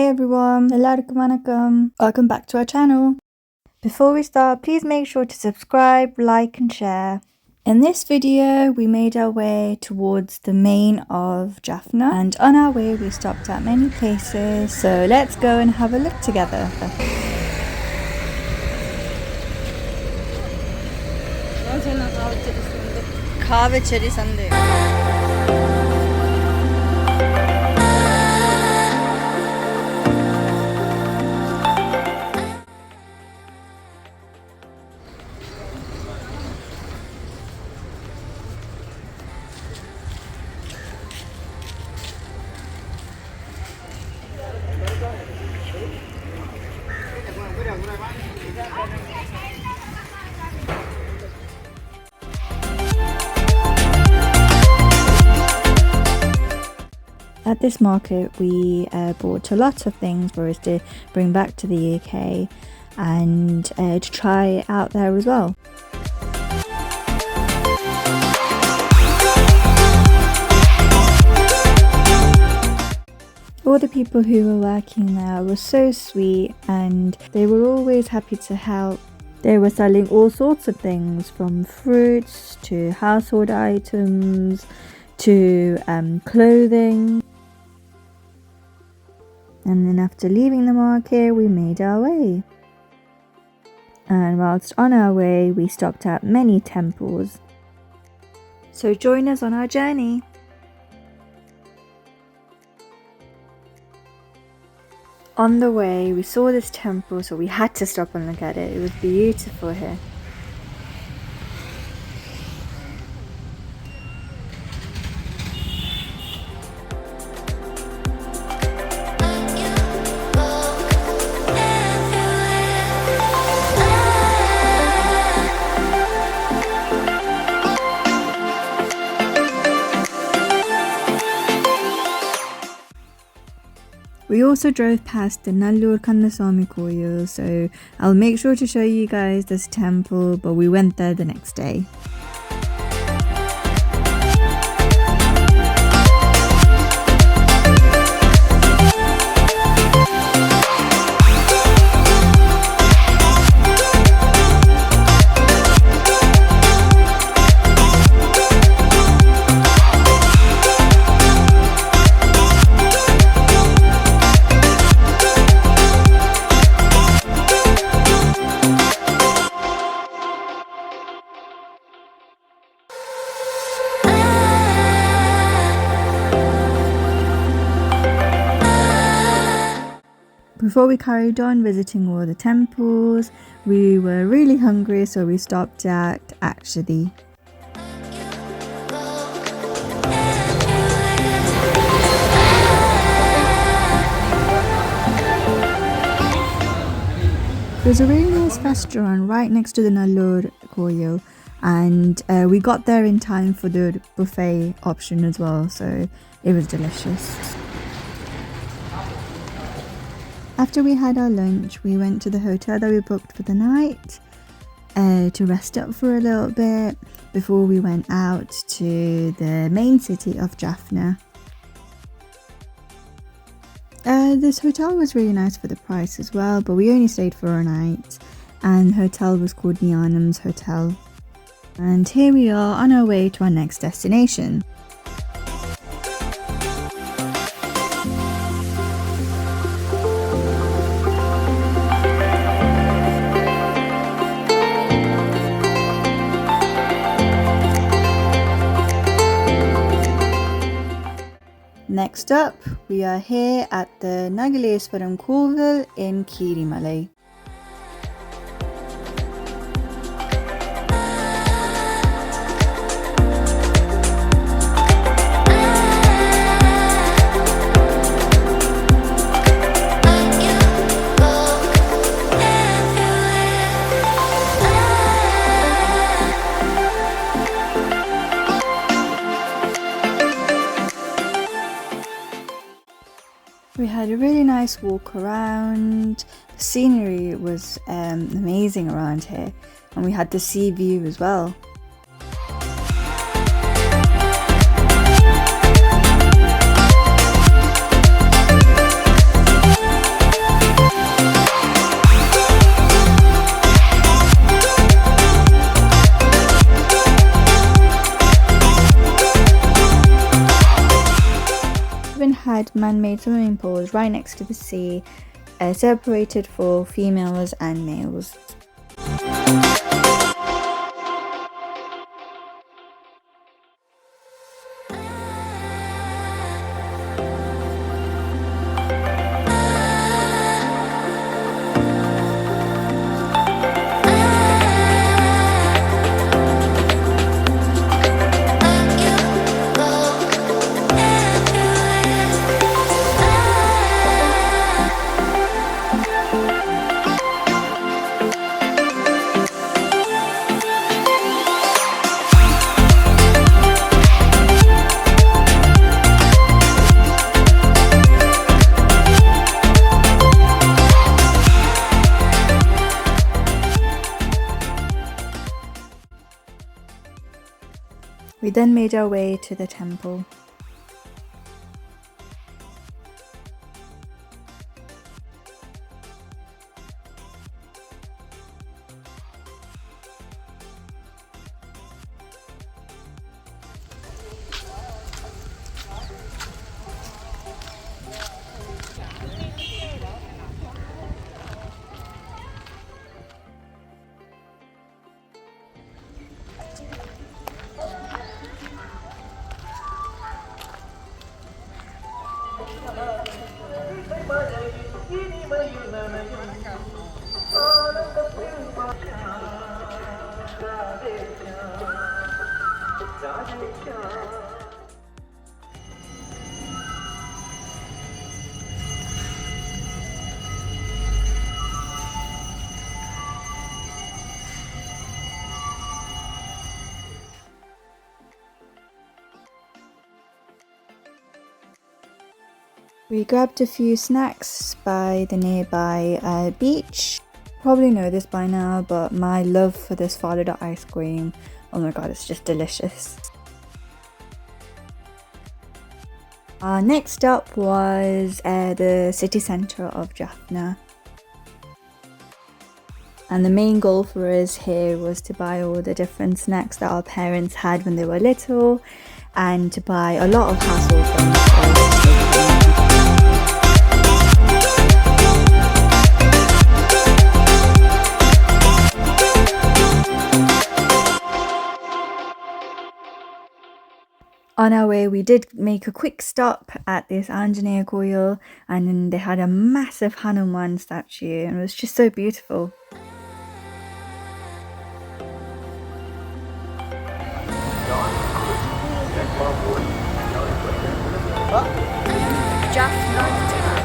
Hey everyone, Ellarukku vanakkam. Welcome back to our channel. Before we start, please make sure to subscribe, like and share. In this video, we made our way towards the main of Jaffna, and on our way we stopped at many places, so let's go and have a look together. Kahve Sunday. At this market we bought a lot of things for us to bring back to the UK and to try it out there as well. All the people who were working there were so sweet and they were always happy to help. They were selling all sorts of things, from fruits to household items to clothing. And then after leaving the market, we made our way. And whilst on our way, we stopped at many temples. So join us on our journey. On the way, we saw this temple, so we had to stop and look at it. It was beautiful here. We also drove past the Nallur Kannaswamy Koil, so I'll make sure to show you guys this temple, but we went there the next day. Before we carried on visiting all the temples, we were really hungry, so we stopped at Akshadi. There's a really nice restaurant right next to the Nallur Koil, and we got there in time for the buffet option as well, so it was delicious. After we had our lunch, we went to the hotel that we booked for the night to rest up for a little bit before we went out to the main city of Jaffna. This hotel was really nice for the price as well, but we only stayed for a night, and the hotel was called Nyanam's Hotel. And here we are on our way to our next destination. Next up, we are here at the Nagaleswaram Kovil in Kirimalai. We had a really nice walk around. The scenery was amazing around here, and we had the sea view as well. man-made swimming pools right next to the sea, separated for females and males. We then made our way to the temple. We grabbed a few snacks by the nearby beach. Probably know this by now, but my love for this Rio Ice Cream, oh my god, it's just delicious. Our next stop was the city centre of Jaffna. And the main goal for us here was to buy all the different snacks that our parents had when they were little, and to buy a lot of household things. On our way, we did make a quick stop at this Kille, and then they had a massive Hanuman statue, and it was just so beautiful. Jaffna Temple.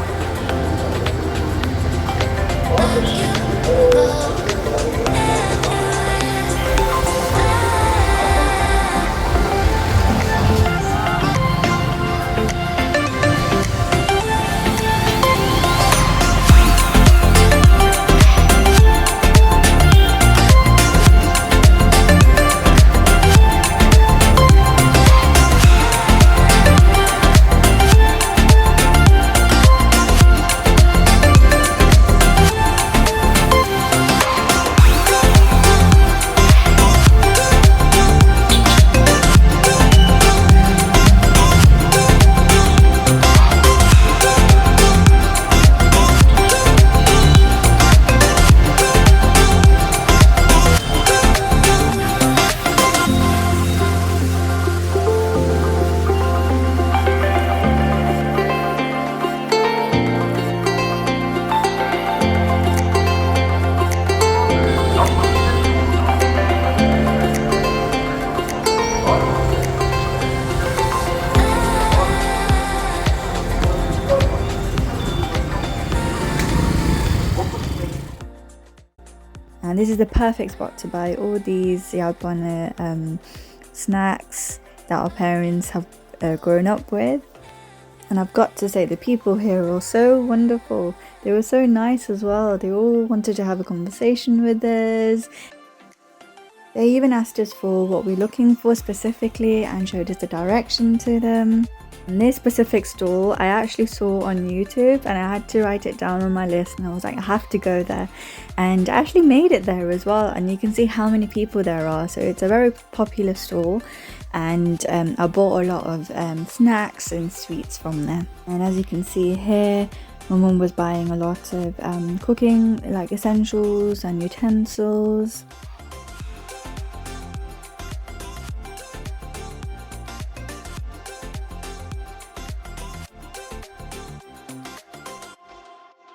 And this is the perfect spot to buy all these Japanese snacks that our parents have grown up with. And I've got to say, the people here are so wonderful. They were so nice as well. They all wanted to have a conversation with us. They even asked us for what we're looking for specifically and showed us the direction to them. And this specific stall I actually saw on YouTube, and I had to write it down on my list, and I was like, I have to go there. And I actually made it there as well, and you can see how many people there are. So it's a very popular stall, and I bought a lot of snacks and sweets from there. And as you can see here, my mum was buying a lot of cooking like essentials and utensils.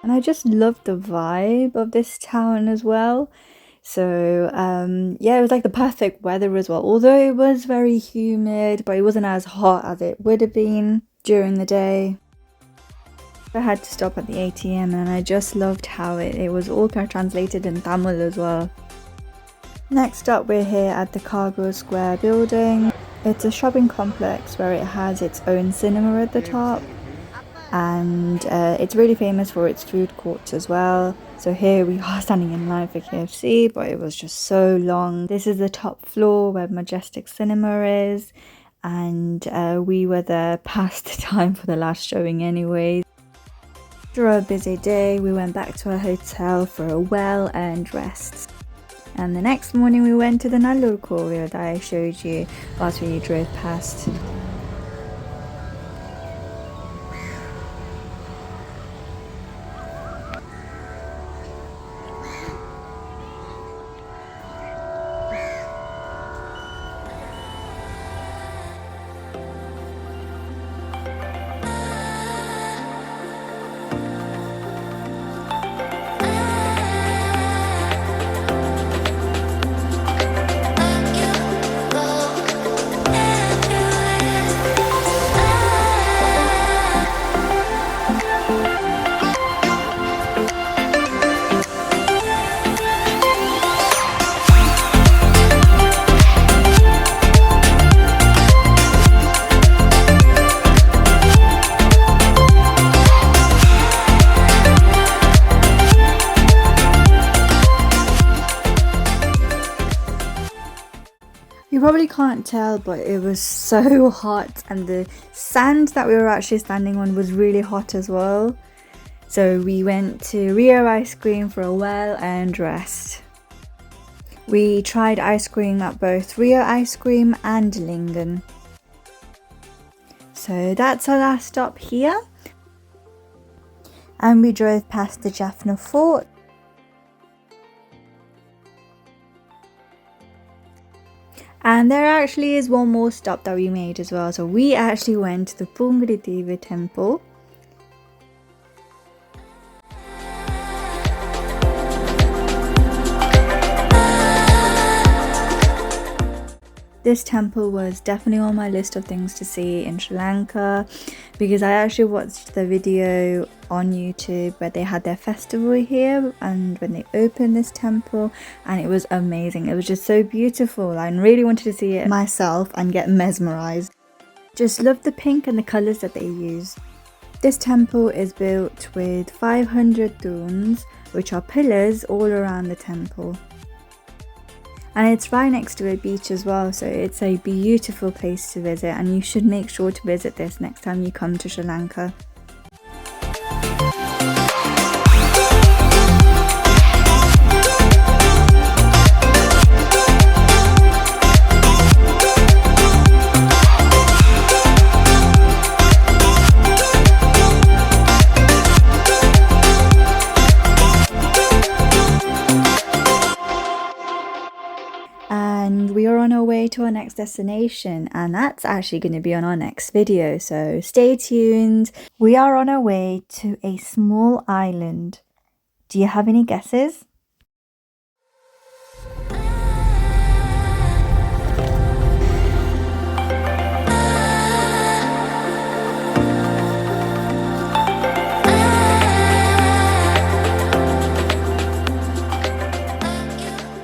And I just love the vibe of this town as well. So yeah, it was like the perfect weather as well. Although it was very humid, but it wasn't as hot as it would have been during the day. I had to stop at the ATM and I just loved how it was all kind of translated in Tamil as well. Next up, we're here at the Cargo Square building. It's a shopping complex where it has its own cinema at the top. And it's really famous for its food courts as well. So here we are standing in line for KFC, but it was just so long. This is the top floor where Majestic Cinema is, and we were there past the time for the last showing anyways. After a busy day, we went back to our hotel for a well-earned rest. And the next morning we went to the Nag Kille that I showed you whilst we drove past. You probably can't tell, but it was so hot, and the sand that we were actually standing on was really hot as well. So we went to Rio Ice Cream for a well-earned rest. We tried ice cream at both Rio Ice Cream and Lingen. So that's our last stop here. And we drove past the Jaffna Fort. And there actually is one more stop that we made as well. So we actually went to the Rio Temple. This temple was definitely on my list of things to see in Sri Lanka, because I actually watched the video on YouTube where they had their festival here and when they opened this temple, and it was amazing. It was just so beautiful. I really wanted to see it myself and get mesmerized. Just love the pink and the colors that they use. This temple is built with 500 thooms, which are pillars all around the temple. And it's right next to a beach as well, so it's a beautiful place to visit, and you should make sure to visit this next time you come to Sri Lanka. And we are on our way to our next destination, and that's actually going to be on our next video, so stay tuned. We are on our way to a small island. Do you have any guesses?